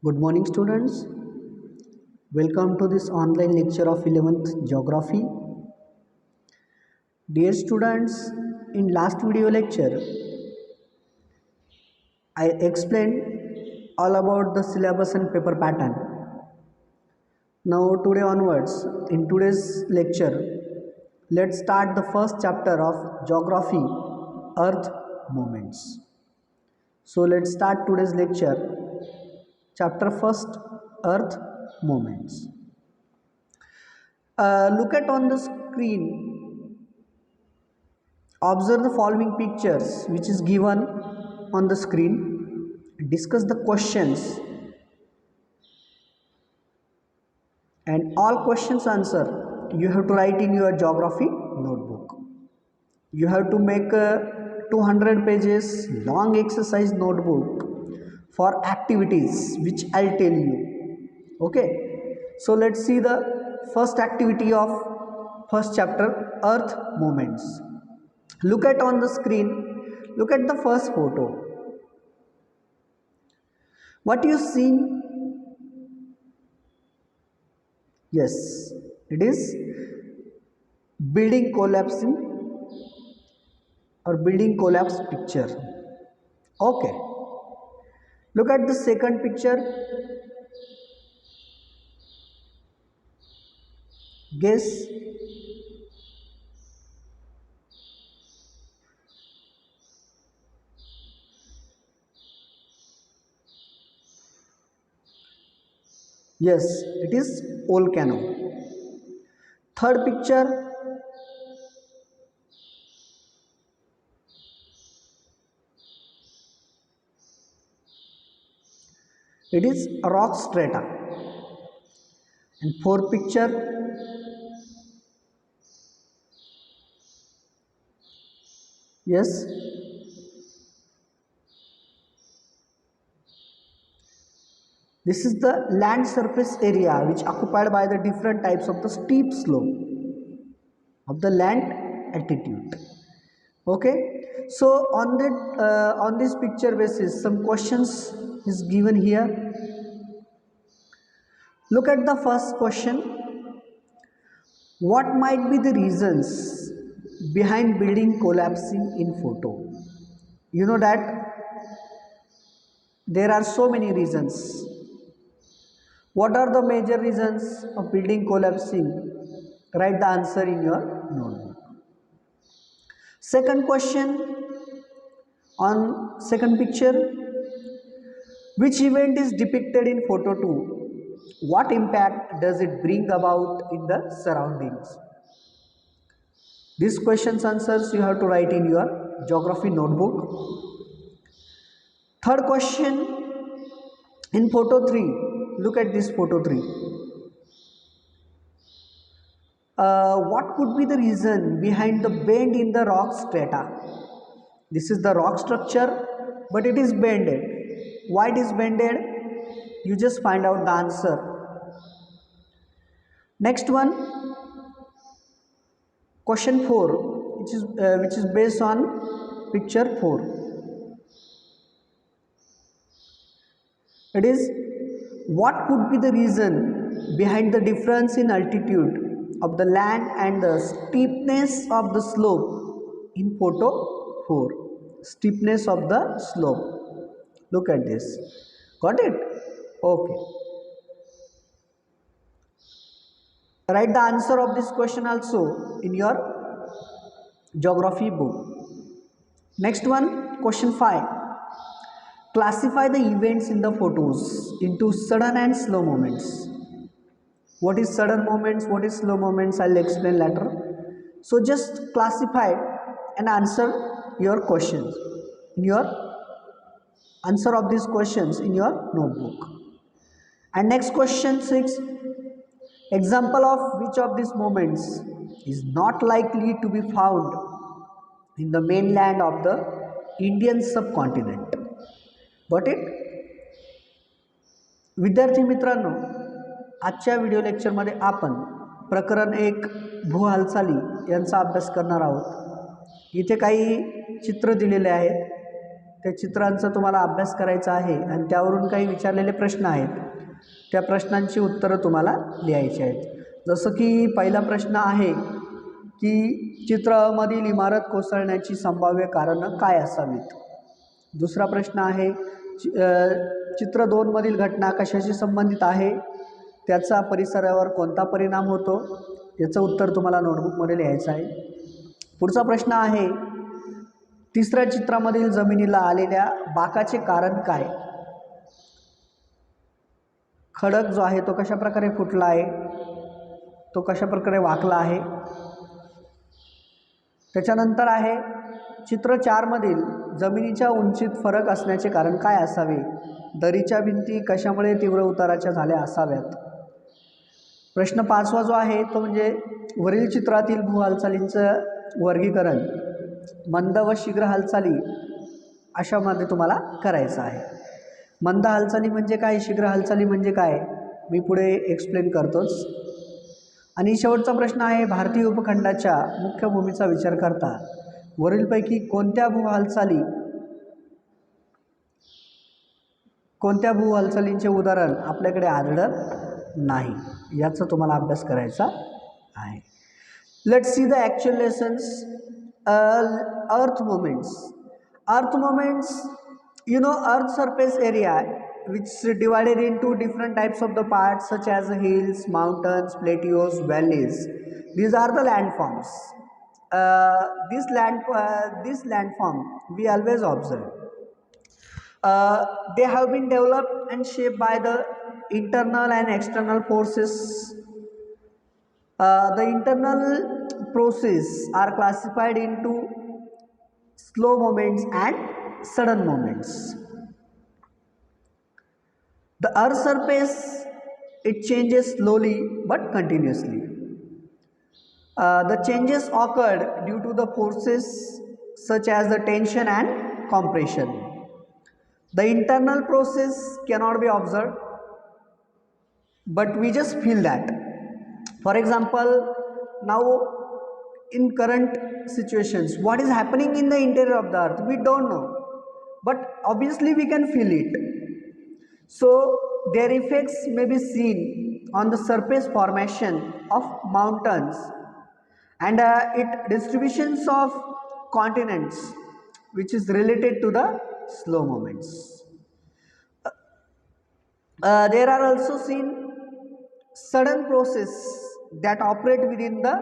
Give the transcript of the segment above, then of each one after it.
Good morning, students. Welcome to this online lecture of 11th Geography. Dear students, in last video lecture, I explained all about the syllabus and paper pattern. Now, today onwards, in today's lecture, let's start the first chapter of Geography, Earth Movements. So, let's start today's lecture, chapter first, Earth Movements. Look at on the screen. Observe the following pictures which is given on the screen. Discuss the questions and all questions answer you have to write in your geography notebook. You have to make a 200 pages long exercise notebook for activities which I'll tell you. Okay. So let's see the first activity of first chapter, Earth Movements. Look at on the screen, look at the first photo. What you see? Yes, it is building collapsing or building collapse picture. Okay. Look at the second picture. Guess. Yes, it is volcano. Third picture. It is rock strata. And fourth picture. Yes. This is the land surface area which occupied by the different types of the steep slope of the land altitude. Okay. So on this picture basis, some questions is given here. Look at the first question. What might be the reasons behind building collapsing in photo? You know that there are so many reasons. What are the major reasons of building collapsing? Write the answer in your notebook. Second question on second picture. Which event is depicted in photo 2? What impact does it bring about in the surroundings? These questions answers you have to write in your geography notebook. Third question in photo 3. Look at this photo 3. What could be the reason behind the bend in the rock strata? This is the rock structure, but it is bended. Why it is bended? You just find out the answer. Next one, question 4, which is based on picture 4. It is, what could be the reason behind the difference in altitude of the land and the steepness of the slope in photo 4? Steepness of the slope. Look at this. Got it? Okay. Write the answer of this question also in your geography book. Next one, question 5. Classify the events in the photos into sudden and slow moments. What is sudden moments? What is slow moments? I'll explain later. So just classify and answer your questions in your answer of these questions in your notebook. And next question 6. Example of which of these moments is not likely to be found in the mainland of the Indian subcontinent? Got it? विद्यार्थी मित्रांनो, आजच्या video लेक्चरमध्ये आपण प्रकरण 1 भू हालचाली यांचा अभ्यास करणार आहोत. इथे काही चित्र दिलेले आहेत. त्या चित्रांचा तुम्हाला अभ्यास करायचा आहे आणि त्यावरून काही विचारलेले प्रश्न आहेत, त्या प्रश्नांची उत्तरं तुम्हाला लिहायची आहेत. जसं की पहिला प्रश्न आहे की चित्रामधील इमारत कोसळण्याची संभाव्य कारणं काय असावीत. दुसरा प्रश्न आहे चित्र 2मधील घटना कशाशी संबंधित आहे, त्याचा परिसरावर कोणता परिणाम होतो, याचं उत्तर तुम्हाला नोटबुकमध्ये लिहायचं आहे. पुढचा प्रश्न आहे तिसऱ्या चित्रामधील जमिनीला आलेल्या बाकाचे कारण काय. खडक जो आहे तो कशा प्रकारे फुटला आहे, तो कशा प्रकारे वाकला आहे. त्याच्यानंतर आहे चित्र 4मधील जमिनीच्या उंचीत फरक असण्याचे कारण काय असावे. दरीच्या भिंती कशामुळे तीव्र उताराच्या झाल्या असाव्यात. प्रश्न 5वा जो आहे तो म्हणजे वरील चित्रातील भूहालचालींचं वर्गीकरण मंद व शीघ्र हालचाली अशामध्ये तुम्हाला करायचं आहे. मंद हालचाली म्हणजे काय, शीघ्र हालचाली म्हणजे काय, मी पुढे एक्सप्लेन करतोच. आणि शेवटचा प्रश्न आहे भारतीय उपखंडाच्या मुख्य भूमीचा विचार करता वरीलपैकी कोणत्या भूहालचालींचे उदाहरण आपल्याकडे आढळत नाही, याचा तुम्हाला अभ्यास करायचा आहे. Let's see the actual lessons. Earth moments, you know, earth surface area which is divided into different types of the parts such as hills, mountains, plateaus, valleys. These are the landforms. This landform we always observe. They have been developed and shaped by the internal and external forces. The internal process are classified into slow movements and sudden movements. The earth surface, it changes slowly but continuously. The changes occurred due to the forces such as the tension and compression. The internal process cannot be observed, but we just feel that. For example, now in current situations, what is happening in the interior of the earth, we don't know, but obviously we can feel it. So their effects may be seen on the surface formation of mountains and distributions of continents, which is related to the slow movements. There are also seen sudden process that operate within the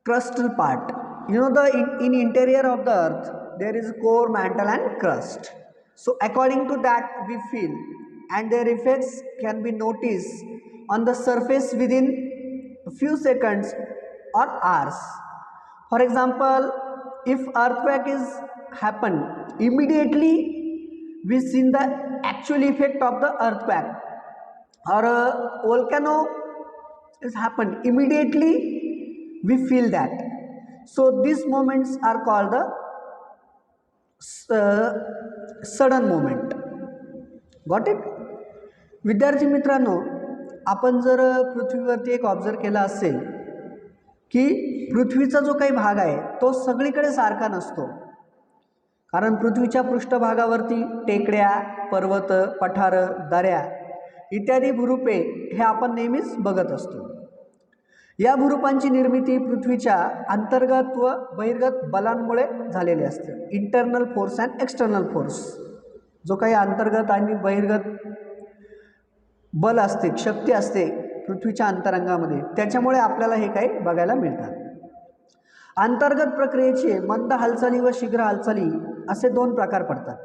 crustal part. You know, in interior of the earth there is core, mantle and crust. So according to that we feel, and their effects can be noticed on the surface within a few seconds or hours. For example, if earthquake is happen, immediately we see the actual effect of the earthquake, or a volcano is happened, immediately we feel that. So these moments are called the sudden moment. Got it. विद्यार्थी मित्रांनो, आपण जर पृथ्वीवरती एक observe केला असेल की पृथ्वीचा जो काही भाग आहे तो सगळीकडे सारखा नसतो, कारण पृथ्वीच्या पृष्ठभागावरती टेकड्या, पर्वत, पठारं, दऱ्या इत्यादी भूरूपे हे आपण नेहमीच बघत असतो. या भूरूपांची निर्मिती पृथ्वीच्या अंतर्गत व बहिर्गत बलांमुळे झालेली असते. Internal force and external force, जो काही अंतर्गत आणि बहिर्गत बल असते, शक्ती असते पृथ्वीच्या अंतरंगामध्ये, त्याच्यामुळे आपल्याला हे काही बघायला मिळतात. अंतर्गत प्रक्रियेचे मंद हालचाली व शीघ्र हालचाली असे 2 प्रकार पडतात.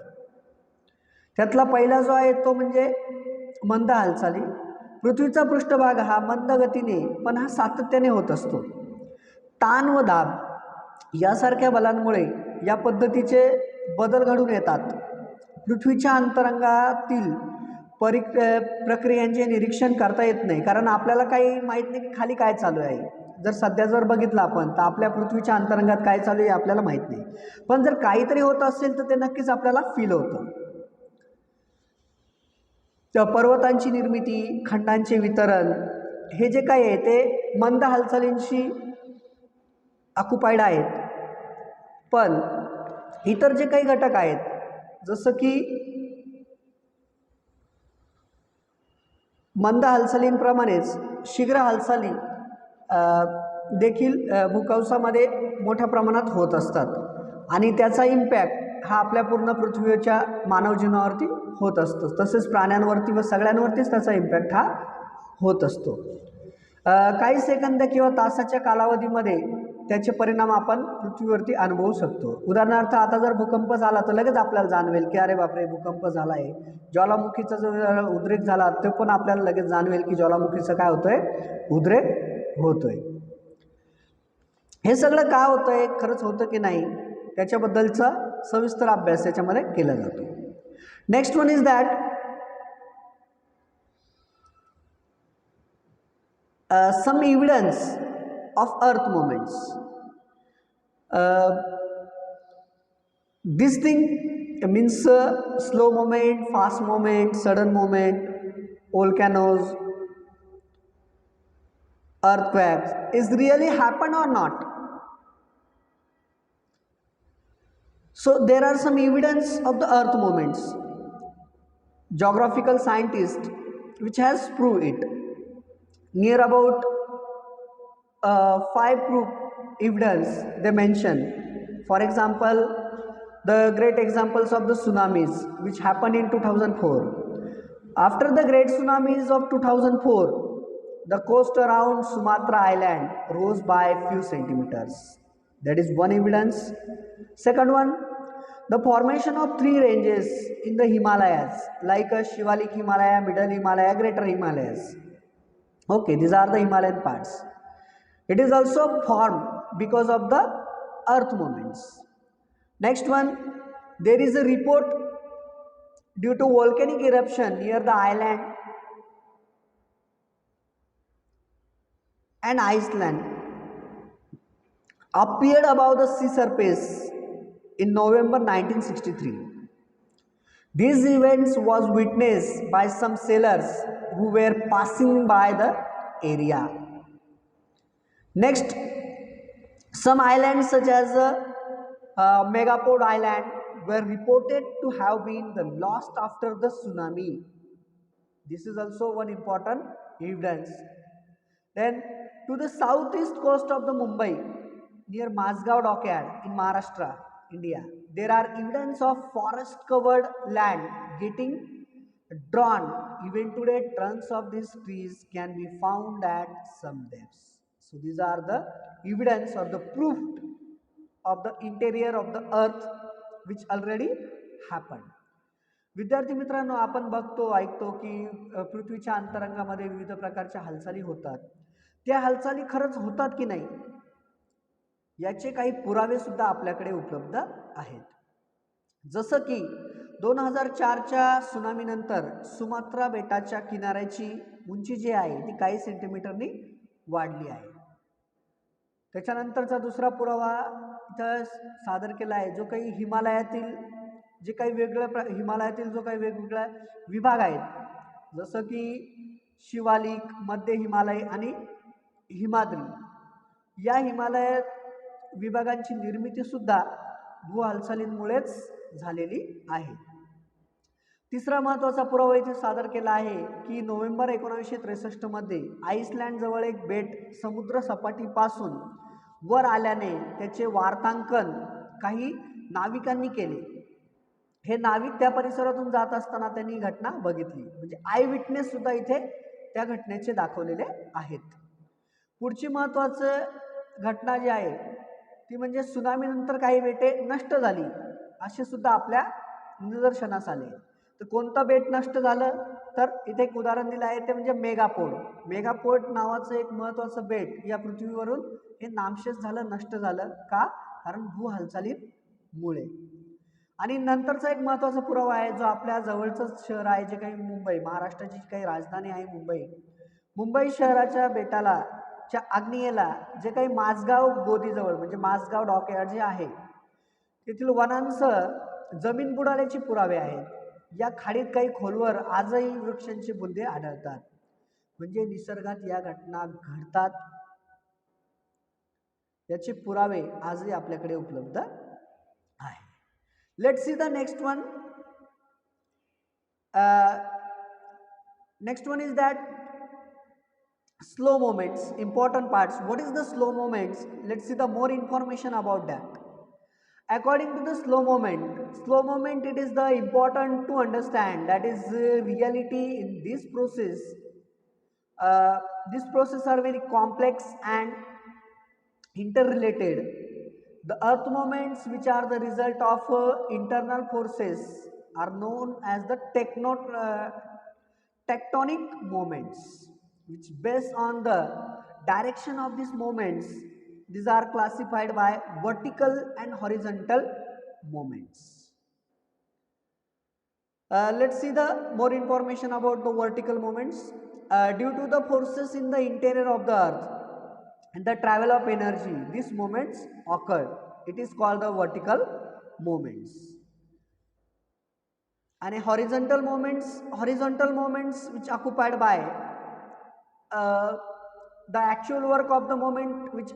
त्यातला पहिला जो आहे तो म्हणजे मंद हालचाली. पृथ्वीचा पृष्ठभाग हा मंद गतीने पण हा सातत्याने होत असतो. ताण व दाब यासारख्या बलांमुळे या पद्धतीचे बदल घडून येतात. पृथ्वीच्या अंतरंगातील प्रक्रियांचे निरीक्षण करता येत नाही, कारण आपल्याला काही माहीत नाही की खाली काय चालू आहे. जर सध्या जर बघितलं आपण तर आपल्या पृथ्वीच्या अंतरंगात काय चालू आहे आपल्याला माहीत नाही, पण जर काहीतरी होत असेल तर ते नक्कीच आपल्याला फील होतं. त्या पर्वतांची निर्मिती, खंडांचे वितरण, हे जे काही आहे ते मंद हालचालींशी ऑक्युपाईड आहेत. पण इतर जे काही घटक आहेत जसं की मंद हालचालींप्रमाणेच शीघ्र हालचाली देखील भूकंपामध्ये मोठ्या प्रमाणात होत असतात आणि त्याचा इम्पॅक्ट हा आपल्या पूर्ण पृथ्वीच्या मानव जीवनावरती होत असतो, तसेच प्राण्यांवरती व सगळ्यांवरतीच त्याचा इम्पॅक्ट हा होत असतो. काही सेकंद किंवा तासाच्या कालावधीमध्ये त्याचे परिणाम आपण पृथ्वीवरती अनुभवू शकतो. उदाहरणार्थ आता जर भूकंप झाला तर लगेच आपल्याला जाणवेल की अरे बापरे भूकंप झाला आहे. ज्वालामुखीचा जो उद्रेक झाला तो पण आपल्याला लगेच जाणवेल की ज्वालामुखीचं काय होतंय, उद्रेक होतोय. हे सगळं का होतंय, खरंच होतं की नाही, त्याच्याबद्दलचा सविस्तर अभ्यास याच्यामध्ये केला जातो. Next one is that some evidence of earth movements. This thing means slow movement, fast movement, sudden movement, volcanoes, earthquakes is really happen or not. So there are some evidence of the earth movements. Geographical scientist which has proved it. Near about 5 proof evidence they mention. For example, the great examples of the tsunamis which happened in 2004. After the great tsunamis of 2004, the coast around Sumatra island rose by few centimeters. That is one evidence. Second one, the formation of 3 ranges in the Himalayas like a Shivalik Himalaya, Middle Himalaya, Greater Himalayas. Okay, these are the Himalayan parts. It is also formed because of the earth movements. Next one, there is a report due to volcanic eruption near the island and Iceland appeared above the sea surface in November 1963. These events was witnessed by some sailors who were passing by the area. Next, some islands such as Megapod Island were reported to have been lost after the tsunami. This is also one important evidence. Then to the southeast coast of the Mumbai near Mazgaon Dockyard in Maharashtra, India, there are evidence of forest covered land getting drawn. Even today trunks of these trees can be found at some depths. So these are the evidence or the proof of the interior of the earth which already happened. विद्यार्थी मित्रांनो, आपण बघतो ऐकतो की पृथ्वीच्या अंतरंगामध्ये विविध प्रकारच्या हालचाली होतात. त्या हालचाली खरंच होतात की नाही याचे काही पुरावे सुद्धा आपल्याकडे उपलब्ध आहेत. जसं की 2004च्या सुनामी नंतर सुमात्रा बेटाच्या किनाऱ्याची उंची जी आहे ती काही सेंटीमीटरनी वाढली आहे. त्याच्यानंतरचा दुसरा पुरावा इथं सादर केला आहे, जो काही हिमालयातील जे काही हिमालयातील जो काही वेगवेगळ्या विभाग आहेत जसं की शिवालिक, मध्य हिमालय आणि हिमाद्री, या हिमालय विभागांची निर्मिती सुद्धा भू हालचालींमुळेच झालेली आहे. तिसरा महत्त्वाचा पुरावा इथे सादर केला आहे की नोव्हेंबर 1963 मध्ये आईसलँड जवळ एक बेट समुद्र सपाटीपासून वर आल्याने त्याचे वार्तांकन काही नाविकांनी केले. हे नाविक त्या परिसरातून जात असताना त्यांनी घटना बघितली, म्हणजे आय विटनेस सुद्धा इथे त्या घटनेचे दाखवलेले आहेत. पुढची महत्त्वाची घटना जी आहे ती म्हणजे सुनामी नंतर काही बेटे नष्ट झाली असे सुद्धा आपल्या निदर्शनास आले. तर कोणतं बेट नष्ट झालं तर इथे एक उदाहरण दिलं आहे ते म्हणजे मेगापोड. मेगापोड नावाचं एक महत्त्वाचं बेट या पृथ्वीवरून हे नामशेष झालं, नष्ट झालं. का? कारण भू हालचालीमुळे. आणि नंतरचा एक महत्त्वाचा पुरावा आहे जो आपल्या जवळचंच शहर आहे जे काही मुंबई, महाराष्ट्राची काही राजधानी आहे मुंबई. मुंबई शहराच्या बेटाला च्या आग्नेयेला जे काही माझगाव गोदीजवळ म्हणजे माझगाव डॉकयार्ड जे आहे तेथील वनांच जमीन बुडाल्याचे पुरावे आहेत. या खाडीत काही खोलवर आजही वृक्षांची बुंदे आढळतात. म्हणजे निसर्गात या घटना घडतात याचे पुरावे आजही आपल्याकडे उपलब्ध आहे. Let's see the next one. uh, Next one is that slow moments, important parts. What is the slow moments? Let's see the more information about that. According to the slow moment, it is the important to understand that is reality in this process. uh, this process are very complex and interrelated. The earth moments, which are the result of internal forces, are known as the tectonic moments, which based on the direction of these moments, these are classified by vertical and horizontal moments. Let's see the more information about the vertical moments. Due to the forces in the interior of the earth and the travel of energy, these moments occur. It is called the vertical moments. And horizontal moments which occupied by uh, the actual work of the moment which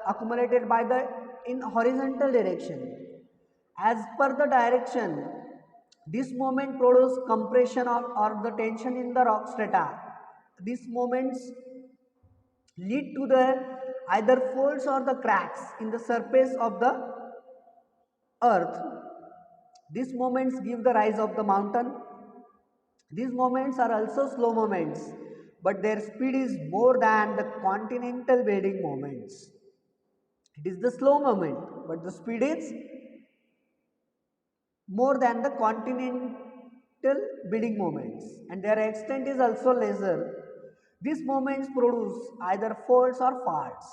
accumulated by the in horizontal direction. As per the direction, this moment produce compression or the tension in the rock strata. These moments lead to the either folds or the cracks in the surface of the earth. These moments give the rise of the mountain. These moments are also slow moments, but their speed is more than the continental building moments. It is the slow moment, but the speed is more than the continental building moments, and their extent is also lesser. These moments produce either faults or faults.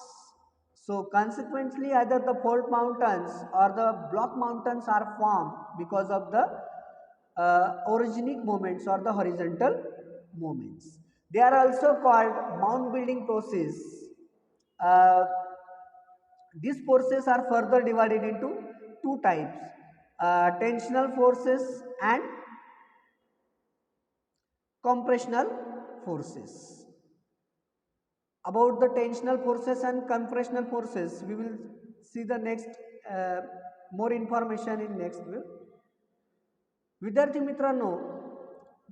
So consequently, either the fault mountains or the block mountains are formed because of the orogenic moments or the horizontal moments. They are also called mound building process. Uh, these forces are further divided into two types: tensional forces and compressional forces. About the tensional forces and compressional forces, we will see the next uh, more information in next video. विद्यार्थी मित्रांनो,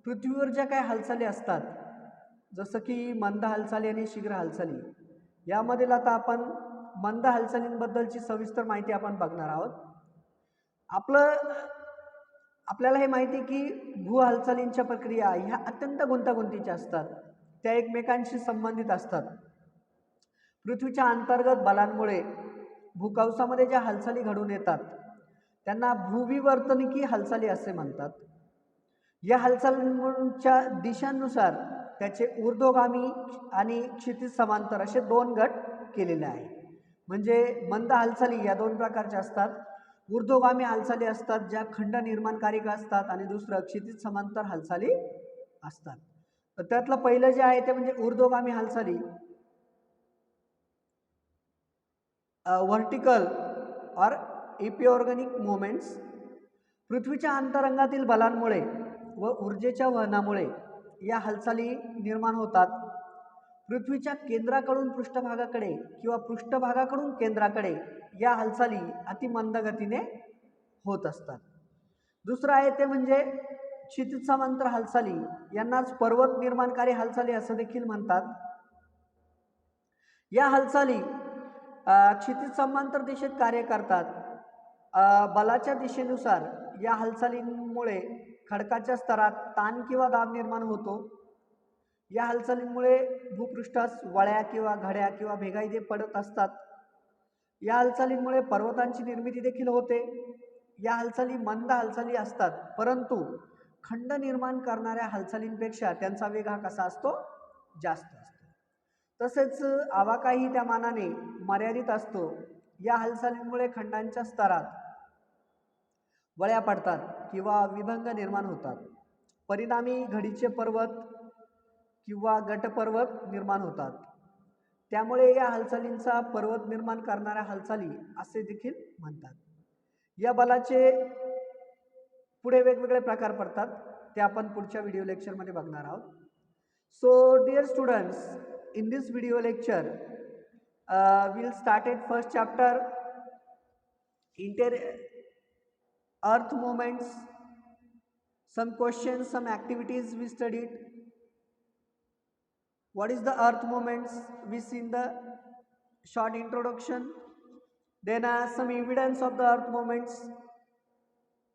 पृथ्वीवर ज्या काही हालचाली असतात, जसं की मंद हालचाली आणि शीघ्र हालचाली, यामधील आता आपण मंद हालचालींबद्दलची सविस्तर माहिती आपण बघणार आहोत. आपल्याला हे माहिती आहे की भू हालचालींच्या प्रक्रिया ह्या अत्यंत गुंतागुंतीच्या असतात. त्या एकमेकांशी संबंधित असतात. पृथ्वीच्या अंतर्गत बलांमुळे भूकवसामध्ये ज्या हालचाली घडून येतात त्यांना भूविवर्तनिकी हालचाली असे म्हणतात. या हालचालींच्या दिशांनुसार त्याचे ऊर्ध्वगामी आणि क्षितिज समांतर असे दोन गट केलेले आहे. म्हणजे मंद हालचाली या दोन प्रकारच्या असतात. ऊर्ध्वगामी हालचाली असतात ज्या खंड निर्माणकारिक असतात आणि दुसरं क्षितिज समांतर हालचाली असतात. तर त्यातलं पहिलं जे आहे ते म्हणजे ऊर्ध्वगामी हालचाली, वर्टिकल और इपिऑर्गॅनिक मोमेंट्स. पृथ्वीच्या अंतरंगातील बलांमुळे व ऊर्जेच्या वहनामुळे या हालचाली निर्माण होतात. पृथ्वीच्या केंद्राकडून पृष्ठभागाकडे किंवा पृष्ठभागाकडून केंद्राकडे या हालचाली अतिमंद गतीने होत असतात. दुसरं आहे ते म्हणजे क्षितिज समांतर हालचाली, यांनाच पर्वत निर्माणकारी हालचाली असं देखील म्हणतात. या हालचाली क्षितिज समांतर दिशेत कार्य करतात. बलाच्या दिशेनुसार या हालचालींमुळे खडकाच्या स्तरात ताण किंवा दाब निर्माण होतो. या हालचालींमुळे भूपृष्ठास वळ्या किंवा घड्या किंवा भेगाई पडत असतात. या हालचालींमुळे पर्वतांची निर्मिती देखील होते. या हालचाली मंद हालचाली असतात, परंतु खंड निर्माण करणाऱ्या हालचालींपेक्षा त्यांचा वेग हा कसा असतो? जास्त असतो. तसेच आवाकाही त्या मानाने मर्यादित असतो. या हालचालींमुळे खंडांच्या स्तरात वळ्या पडतात किंवा विभंग निर्माण होतात. परिणामी घडीचे पर्वत किंवा गटपर्वत निर्माण होतात. त्यामुळे या हालचालींचा पर्वत निर्माण करणाऱ्या हालचाली असे देखील म्हणतात. या बलाचे पुढे वेगवेगळे प्रकार पडतात, ते आपण पुढच्या व्हिडिओ लेक्चरमध्ये बघणार आहोत. So dear students, in this video lecture we'll start at first chapter earth movements, some questions, some activities we studied. What is the earth movements? We see in the short introduction. Then some evidence of the earth movements,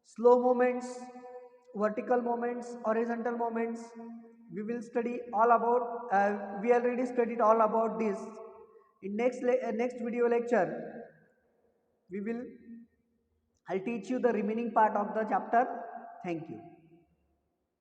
slow movements, vertical movements, horizontal movements. We will study all about, we already studied all about this. In next video lecture, we will, I'll teach you the remaining part of the chapter. Thank you.